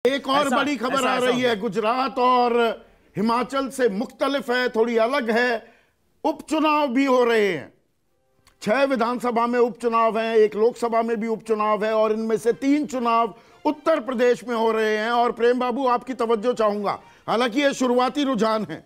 एक और बड़ी खबर आ रही है, गुजरात और हिमाचल से मुख्तलिफ है, थोड़ी अलग है। उपचुनाव भी हो रहे हैं। 6 विधानसभा में उपचुनाव हैं, 1 लोकसभा में भी उपचुनाव है और इनमें से 3 चुनाव उत्तर प्रदेश में हो रहे हैं। और प्रेम बाबू, आपकी तवज्जो चाहूंगा, हालांकि ये शुरुआती रुझान है,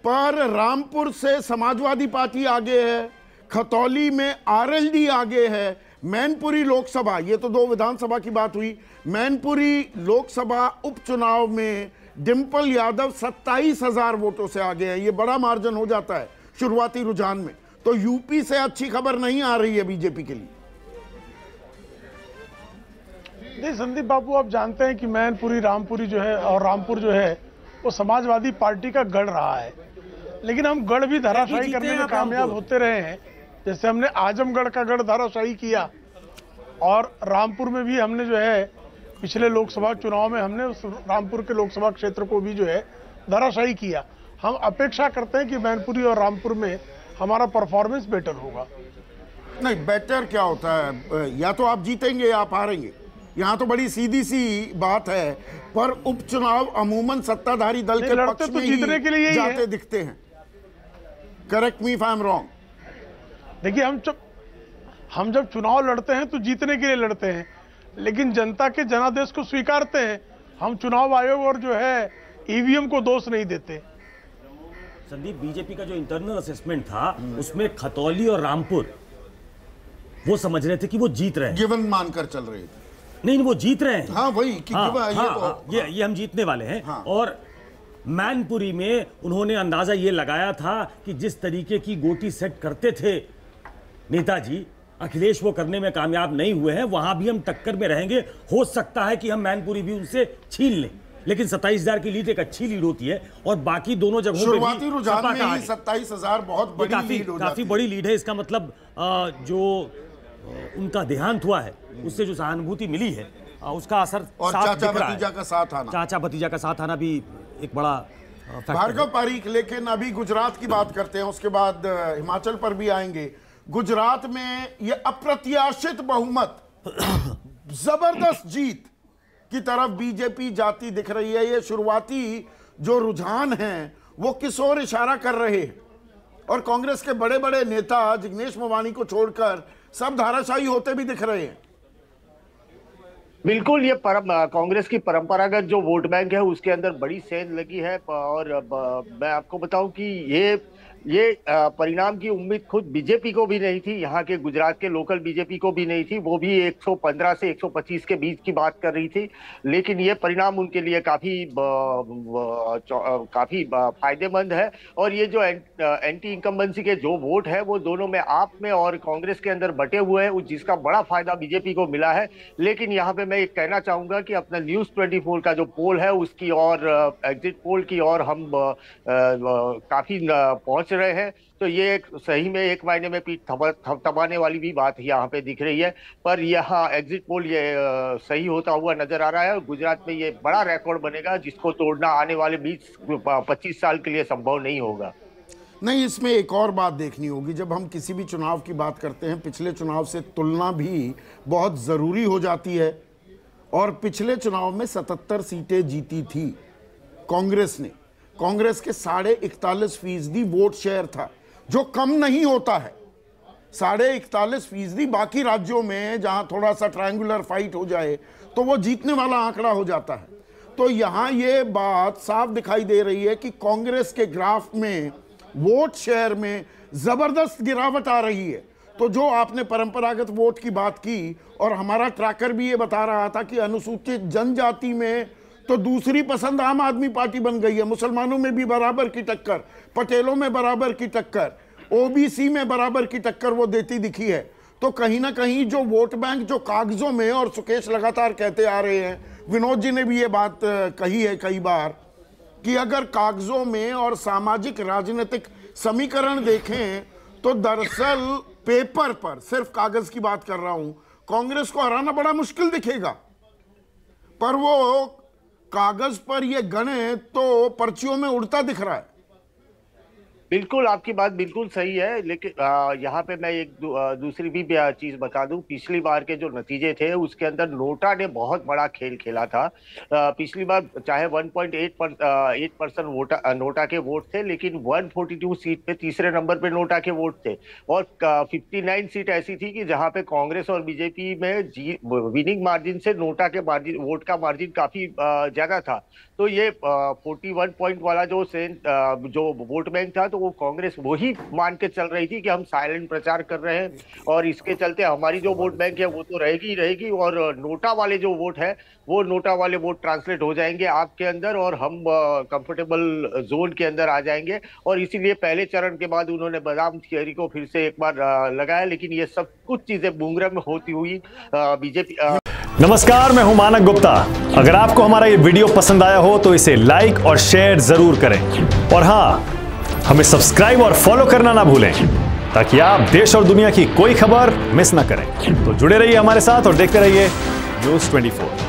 पर रामपुर से समाजवादी पार्टी आगे है, खतौली में आरएलडी आगे है, मैनपुरी लोकसभा, ये तो 2 विधानसभा की बात हुई, मैनपुरी लोकसभा उपचुनाव में डिंपल यादव 27,000 वोटों से आगे हैं। ये बड़ा मार्जिन हो जाता है शुरुआती रुझान में। तो यूपी से अच्छी खबर नहीं आ रही है बीजेपी के लिए। नहीं संदीप बाबू, आप जानते हैं कि मैनपुरी रामपुरी जो है और रामपुर जो है वो समाजवादी पार्टी का गढ़ रहा है, लेकिन हम गढ़ भी धराशायी करने में कामयाब होते रहे हैं। जैसे हमने आजमगढ़ का गढ़ धराशायी किया और रामपुर में भी हमने जो है पिछले लोकसभा चुनाव में हमने उस रामपुर के लोकसभा क्षेत्र को भी जो है धराशायी किया। हम अपेक्षा करते हैं कि मैनपुरी और रामपुर में हमारा परफॉर्मेंस बेटर होगा। नहीं, बेटर क्या होता है, या तो आप जीतेंगे या आप हारेंगे, यहाँ तो बड़ी सीधी सी बात है। पर उपचुनाव अमूमन सत्ताधारी दल के पक्ष में जीतने के लिए जाते दिखते हैं। Correct me if I am wrong. देखिए, हम जब चुनाव लड़ते हैं तो जीतने के लिए लड़ते हैं, लेकिन जनता के जनादेश को स्वीकारते हैं। हम चुनाव आयोग और जो है ईवीएम को दोष नहीं देते। संदीप, बीजेपी का जो इंटरनल असेसमेंट था उसमें खतौली और रामपुर वो समझ रहे थे कि वो जीत रहे हैं, गिवन मानकर चल रहे थे। नहीं, वो जीत रहे हैं। हाँ, वही कि ये हम जीतने वाले हैं। हाँ। और मैनपुरी में उन्होंने अंदाजा ये लगाया था कि जिस तरीके की गोटी सेट करते थे नेताजी अखिलेश, वो करने में कामयाब नहीं हुए हैं। वहां भी हम टक्कर में रहेंगे। हो सकता है कि हम मैनपुरी भी उनसे छीन लें, लेकिन 27,000 की लीड एक अच्छी लीड होती है। और बाकी दोनों जगहों शुरुआती रुझान में ही 27,000 बहुत बड़ी लीड हो जाती है। काफी बड़ी लीड है। इसका मतलब जो उनका देहांत हुआ है उससे जो सहानुभूति मिली है उसका असर और चाचा भतीजा का साथ आना, चाचा भतीजा का साथ आना भी एक बड़ा भार्गव पारीक। लेकिन अभी गुजरात की बात करते हैं, उसके बाद हिमाचल पर भी आएंगे। गुजरात में ये अप्रत्याशित बहुमत, जबरदस्त जीत की तरफ बीजेपी जाती दिख रही है। ये शुरुआती जो रुझान हैं वो किस ओर इशारा कर रहे हैं? और कांग्रेस के बड़े बड़े नेता जिग्नेश मेवानी को छोड़कर सब धाराशायी होते भी दिख रहे हैं। बिल्कुल, ये कांग्रेस की परंपरागत जो वोट बैंक है उसके अंदर बड़ी सेंध लगी है। और मैं आपको बताऊं कि ये परिणाम की उम्मीद खुद बीजेपी को भी नहीं थी, यहाँ के गुजरात के लोकल बीजेपी को भी नहीं थी। वो भी 115 से 125 के बीच की बात कर रही थी, लेकिन ये परिणाम उनके लिए काफी फायदेमंद है। और ये जो एंटी इनकम्बेंसी के जो वोट है वो दोनों में, आप में और कांग्रेस के अंदर बटे हुए हैं, जिसका बड़ा फायदा बीजेपी को मिला है। लेकिन यहाँ पे मैं एक कहना चाहूंगा कि अपना न्यूज 24 का जो पोल है उसकी और एग्जिट पोल की और हम काफी पहुंच रहे हैं। तो ये सही में एक मायने में पीठ थपथपाने वाली भी बात यहाँ पे दिख रही है। पर यहाँ एग्जिट पोल ये सही होता हुआ नजर आ रहा है। गुजरात में ये बड़ा रिकॉर्ड बनेगा जिसको तोड़ना आने वाले 20-25 साल के लिए संभव नहीं होगा। नहीं, इसमें एक और बात देखनी होगी। जब हम किसी भी चुनाव की बात करते हैं, पिछले चुनाव से तुलना भी बहुत ज़रूरी हो जाती है। और पिछले चुनाव में 77 सीटें जीती थी कांग्रेस ने। कांग्रेस के 41.5% वोट शेयर था, जो कम नहीं होता है। 41.5% बाकी राज्यों में जहां थोड़ा सा ट्रायंगुलर फाइट हो जाए तो वो जीतने वाला आंकड़ा हो जाता है। तो यहां ये बात साफ दिखाई दे रही है कि कांग्रेस के ग्राफ में वोट शेयर में जबरदस्त गिरावट आ रही है। तो जो आपने परंपरागत वोट की बात की, और हमारा ट्रैकर भी ये बता रहा था कि अनुसूचित जनजाति में तो दूसरी पसंद आम आदमी पार्टी बन गई है। मुसलमानों में भी बराबर की टक्कर, पटेलों में बराबर की टक्कर, ओबीसी में बराबर की टक्कर वो देती दिखी है। तो कहीं ना कहीं जो वोट बैंक जो कागजों में, और सुकेश लगातार कहते आ रहे हैं, विनोद जी ने भी ये बात कही है कई बार, कि अगर कागजों में और सामाजिक राजनीतिक समीकरण देखें तो दरअसल पेपर पर, सिर्फ कागज की बात कर रहा हूं, कांग्रेस को हराना बड़ा मुश्किल दिखेगा। पर वो कागज पर ये गणित तो पर्चियों में उड़ता दिख रहा है। बिल्कुल, आपकी बात बिल्कुल सही है, लेकिन यहाँ पे मैं एक दूसरी भी चीज बता दूं। पिछली बार के जो नतीजे थे उसके अंदर नोटा ने बहुत बड़ा खेल खेला था। पिछली बार चाहे 1.8% नोटा के वोट थे, लेकिन 142 सीट पे तीसरे नंबर पे नोटा के वोट थे, और 59 सीट ऐसी थी कि जहां पे कांग्रेस और बीजेपी में विनिंग मार्जिन से नोटा के मार्जिन, वोट का मार्जिन काफी ज्यादा था। तो ये 41 पॉइंट वाला जो वोट बैंक था, तो वो कांग्रेस वही मान के चल रही थी कि हम साइलेंट प्रचार कर रहे हैं, और इसके चलते हमारी जो वोट बैंक है वो तो रहेगी ही रहेगी, और नोटा वाले जो वोट है वो नोटा वाले वोट ट्रांसलेट हो जाएंगे आपके अंदर, और हम कंफर्टेबल जोन के अंदर आ जाएंगे। और इसीलिए पहले चरण के बाद उन्होंने बादाम थियरी को फिर से एक बार लगाया, लेकिन ये सब कुछ चीजें बुंगरम में होती हुई बीजेपी। नमस्कार, मैं हूं मानक गुप्ता। अगर आपको हमारा ये वीडियो पसंद आया हो तो इसे लाइक और शेयर जरूर करें, और हां, हमें सब्सक्राइब और फॉलो करना ना भूलें, ताकि आप देश और दुनिया की कोई खबर मिस ना करें। तो जुड़े रहिए हमारे साथ और देखते रहिए News 24।